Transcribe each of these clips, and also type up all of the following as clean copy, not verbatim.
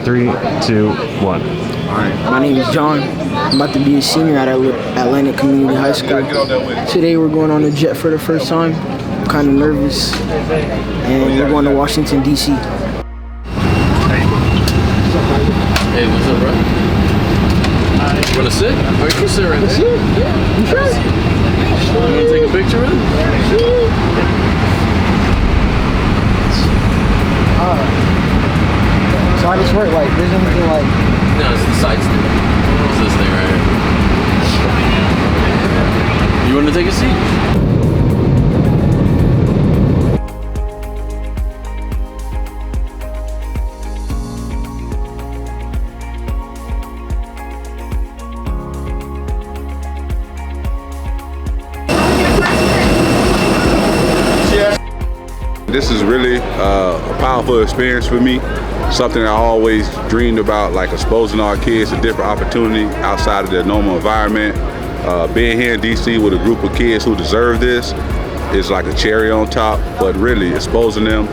3, 2, 1. Alright, my name is John. I'm about to be a senior at Atlantic Community High School. Today we're going on a jet for the first time. I'm kind of nervous. And we're going to Washington, D.C. Hey, what's up, bro? You wanna sit? Or you can sit right there. Yeah, you sure? You wanna take a picture with him? So how does this work? Like, there's anything like... No, it's the side stick. It's this thing right here. You wanna take a seat? This is really a powerful experience for me. Something I always dreamed about, like exposing our kids to different opportunity outside of their normal environment. Being here in DC with a group of kids who deserve this is like a cherry on top, but really exposing them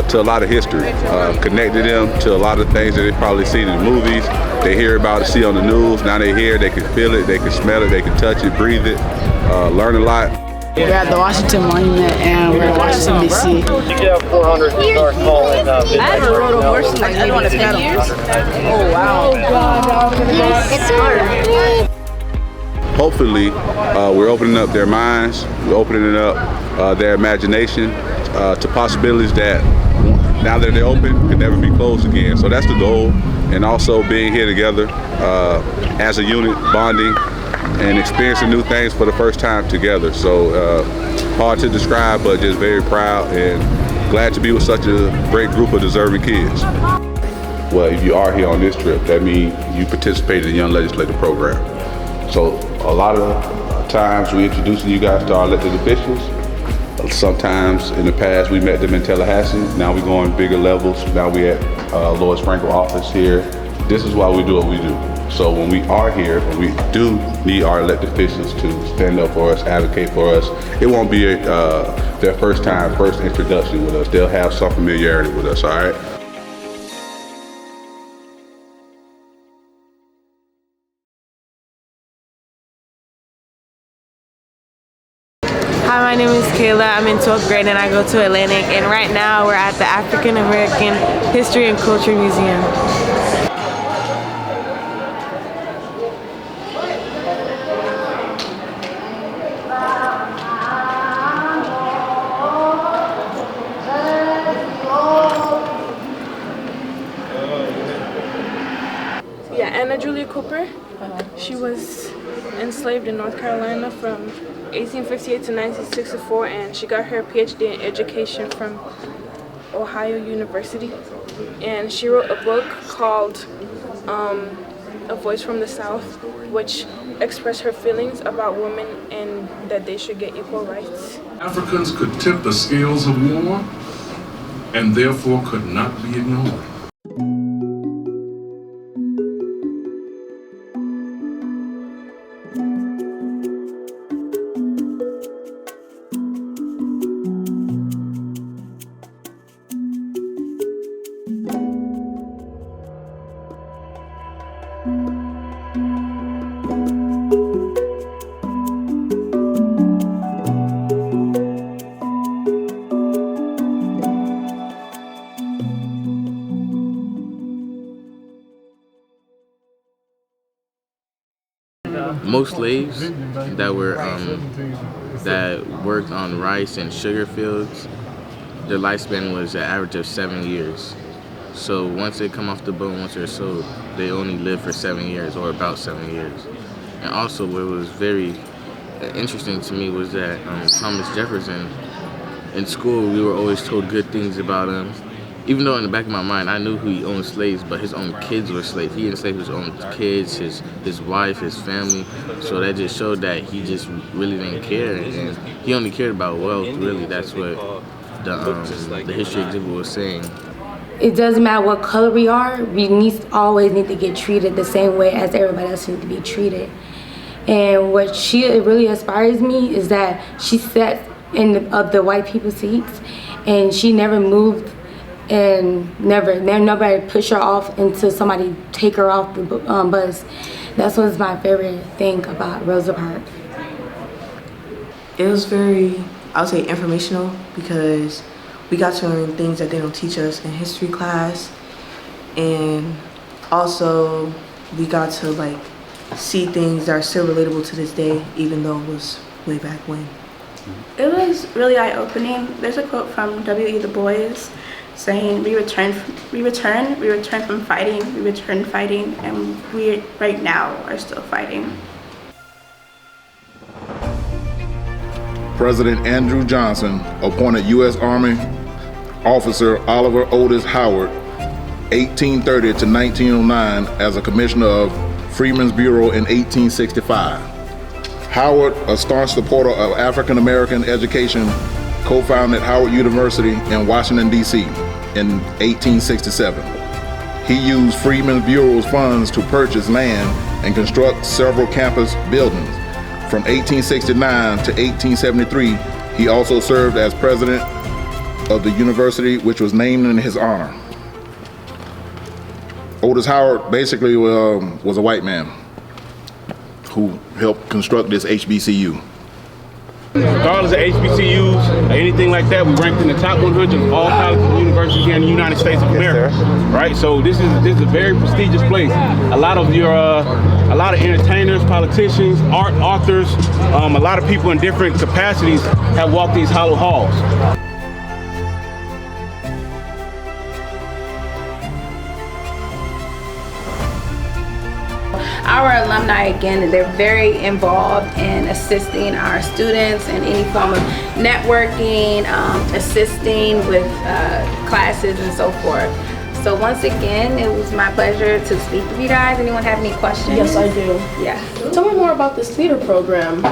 to a lot of history, connecting them to a lot of things that they've probably seen in the movies. They hear about it, see on the news. Now they hear, they can feel it, they can smell it, they can touch it, breathe it, learn a lot. We're at the Washington Monument and we're in Washington, D.C. You can have 400 start calling. I haven't rode a horse in like maybe 10 years. Oh, wow. It's hard. Hopefully, we're opening up their minds, we're opening up their imagination to possibilities that, now that they're open, can never be closed again. So that's the goal. And also being here together as a unit, bonding, and experiencing new things for the first time together. So hard to describe, but just very proud and glad to be with such a great group of deserving kids. Well, if you are here on this trip, that means you participated in the Young Legislator program. So a lot of times we introducing you guys to our elected officials. Sometimes in the past we met them in Tallahassee. Now we're going bigger levels. Now we're at Lois Frankel office here. This is why we do what we do. So when we are here, when we do need our elected officials to stand up for us, advocate for us, it won't be their first introduction with us. They'll have some familiarity with us, all right? Hi, my name is Kayla. I'm in 12th grade and I go to Atlantic, and right now we're at the African American History and Culture Museum. She was enslaved in North Carolina from 1858 to 1964, and she got her PhD in education from Ohio University. And she wrote a book called A Voice from the South, which expressed her feelings about women and that they should get equal rights. Africans could tip the scales of war and therefore could not be ignored. Most slaves that were that worked on rice and sugar fields, their lifespan was an average of 7 years. So once they come off the boat, once they're sold, they only live for 7 years, or about 7 years. And also what was very interesting to me was that Thomas Jefferson, in school we were always told good things about him. Even though in the back of my mind I knew he owned slaves, but his own kids were slaves. He enslaved his own kids, his wife, his family. So that just showed that he just really didn't care, and he only cared about wealth. Really, that's what the history exhibit was saying. It doesn't matter what color we are. We always need to get treated the same way as everybody else needs to be treated. And what she really inspires me is that she sat in the white people's seats, and she never moved and nobody push her off until somebody take her off the bus. That's what's my favorite thing about Rosa Parks. It was very, I would say, informational, because we got to learn things that they don't teach us in history class, and also we got to like see things that are still relatable to this day, even though it was way back when. It was really eye-opening. There's a quote from W.E. Du Bois saying, we return from fighting, we return fighting, and we right now are still fighting. President Andrew Johnson appointed U.S. Army officer Oliver Otis Howard, 1830 to 1909, as a commissioner of Freedmen's Bureau in 1865. Howard, a staunch supporter of African American education, co-founded Howard University in Washington, D.C. in 1867. He used Freedmen's Bureau's funds to purchase land and construct several campus buildings. From 1869 to 1873, he also served as president of the university, which was named in his honor. Otis Howard basically was a white man who helped construct this HBCU. Regardless of HBCUs or anything like that, we ranked in the top 100 of all colleges and universities here in the United States of America. Right, so this is a very prestigious place. A lot of entertainers, politicians, art authors, a lot of people in different capacities have walked these hollow halls. Our alumni, again, they're very involved in assisting our students in any form of networking, assisting with classes and so forth. So once again, it was my pleasure to speak with you guys. Anyone have any questions? Yes, I do. Yeah. Tell me more about this theater program.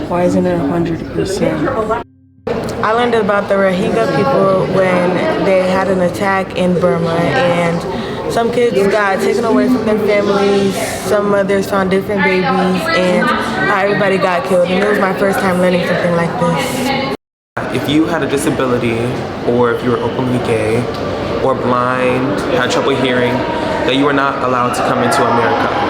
Why isn't it 100%? I learned about the Rohingya people when they had an attack in Burma, and some kids got taken away from their families, some mothers found different babies, and how everybody got killed. And it was my first time learning something like this. If you had a disability, or if you were openly gay, or blind, had trouble hearing, that you were not allowed to come into America.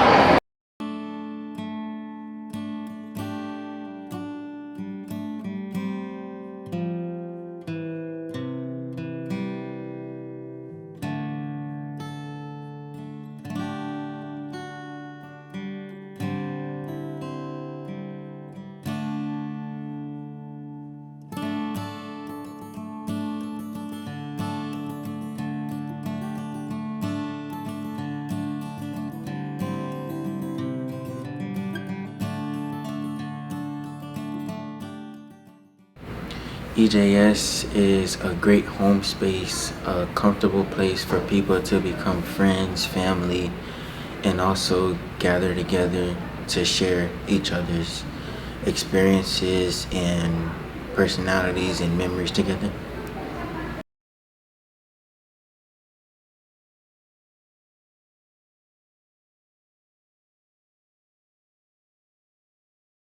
EJS is a great home space, a comfortable place for people to become friends, family, and also gather together to share each other's experiences and personalities and memories together.